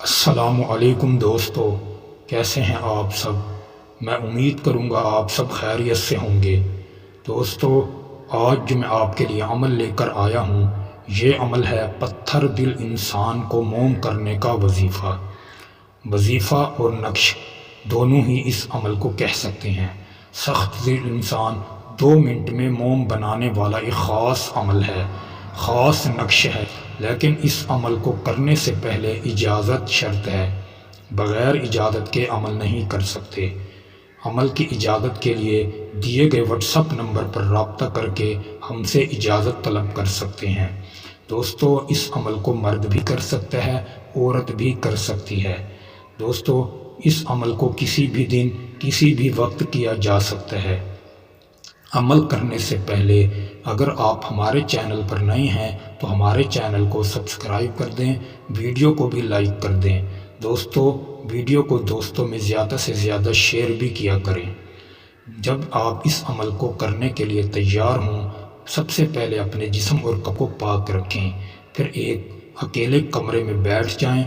السلام علیکم دوستو، کیسے ہیں آپ سب؟ میں امید کروں گا آپ سب خیریت سے ہوں گے۔ دوستو، آج جو میں آپ کے لیے عمل لے کر آیا ہوں، یہ عمل ہے پتھر دل انسان کو موم کرنے کا وظیفہ۔ وظیفہ اور نقش دونوں ہی اس عمل کو کہہ سکتے ہیں۔ سخت دل انسان 2 منٹ میں موم بنانے والا ایک خاص عمل ہے، خاص نقش ہے، لیکن اس عمل کو کرنے سے پہلے اجازت شرط ہے۔ بغیر اجازت کے عمل نہیں کر سکتے۔ عمل کی اجازت کے لیے دیے گئے واٹس ایپ نمبر پر رابطہ کر کے ہم سے اجازت طلب کر سکتے ہیں۔ دوستو، اس عمل کو مرد بھی کر سکتا ہے، عورت بھی کر سکتی ہے۔ دوستو، اس عمل کو کسی بھی دن کسی بھی وقت کیا جا سکتا ہے۔ عمل کرنے سے پہلے اگر آپ ہمارے چینل پر نئے ہیں تو ہمارے چینل کو سبسکرائب کر دیں، ویڈیو کو بھی لائک کر دیں۔ دوستو، ویڈیو کو دوستوں میں زیادہ سے زیادہ شیئر بھی کیا کریں۔ جب آپ اس عمل کو کرنے کے لیے تیار ہوں، سب سے پہلے اپنے جسم اور کپڑوں کو پاک رکھیں، پھر ایک اکیلے کمرے میں بیٹھ جائیں۔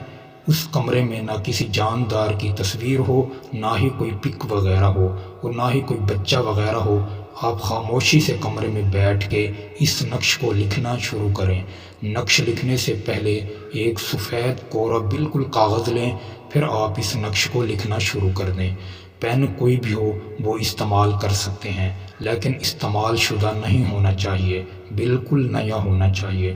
اس کمرے میں نہ کسی جاندار کی تصویر ہو، نہ ہی کوئی پک وغیرہ ہو اور نہ ہی کوئی بچہ وغیرہ ہو۔ آپ خاموشی سے کمرے میں بیٹھ کے اس نقش کو لکھنا شروع کریں۔ نقش لکھنے سے پہلے ایک سفید کوڑا بالکل کاغذ لیں، پھر آپ اس نقش کو لکھنا شروع کر دیں۔ پین کوئی بھی ہو وہ استعمال کر سکتے ہیں، لیکن استعمال شدہ نہیں ہونا چاہیے، بالکل نیا ہونا چاہیے۔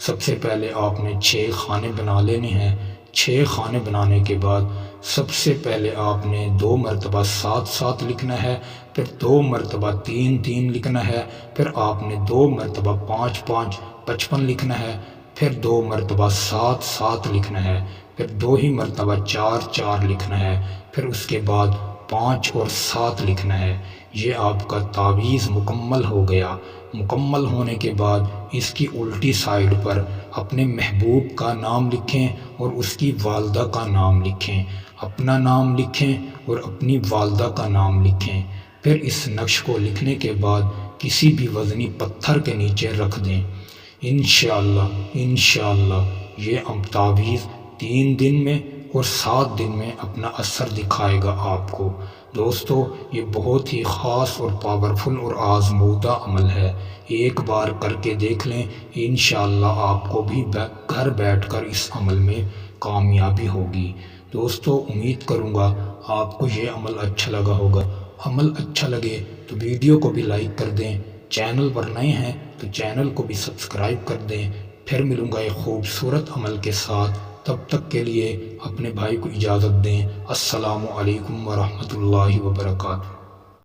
سب سے پہلے آپ نے 6 خانے بنا لینے ہیں۔ 6 خانے بنانے کے بعد سب سے پہلے آپ نے 2 مرتبہ 7 7 لکھنا ہے، پھر 2 مرتبہ 3 3 لکھنا ہے، پھر آپ نے 2 مرتبہ 5 5 55 لکھنا ہے، پھر 2 مرتبہ 7 7 لکھنا ہے، پھر 2 ہی مرتبہ 4 4 لکھنا ہے، پھر اس کے بعد 5 اور 7 لکھنا ہے۔ یہ آپ کا تعویذ مکمل ہو گیا۔ مکمل ہونے کے بعد اس کی الٹی سائیڈ پر اپنے محبوب کا نام لکھیں اور اس کی والدہ کا نام لکھیں۔ اپنا نام لکھیں اور اپنی والدہ کا نام لکھیں۔ پھر اس نقش کو لکھنے کے بعد کسی بھی وزنی پتھر کے نیچے رکھ دیں۔ انشاءاللہ یہ تعویذ 3 دن میں اور 7 دن میں اپنا اثر دکھائے گا آپ کو۔ دوستو، یہ بہت ہی خاص اور پاورفل اور آزمودہ عمل ہے۔ ایک بار کر کے دیکھ لیں، انشاءاللہ آپ کو بھی گھر بیٹھ کر اس عمل میں کامیابی ہوگی۔ دوستو، امید کروں گا آپ کو یہ عمل اچھا لگا ہوگا۔ عمل اچھا لگے تو ویڈیو کو بھی لائک کر دیں، چینل پر نئے ہیں تو چینل کو بھی سبسکرائب کر دیں۔ پھر ملوں گا ایک خوبصورت عمل کے ساتھ، تب تک کے لیے اپنے بھائی کو اجازت دیں۔ السلام علیکم ورحمۃ اللہ وبرکاتہ۔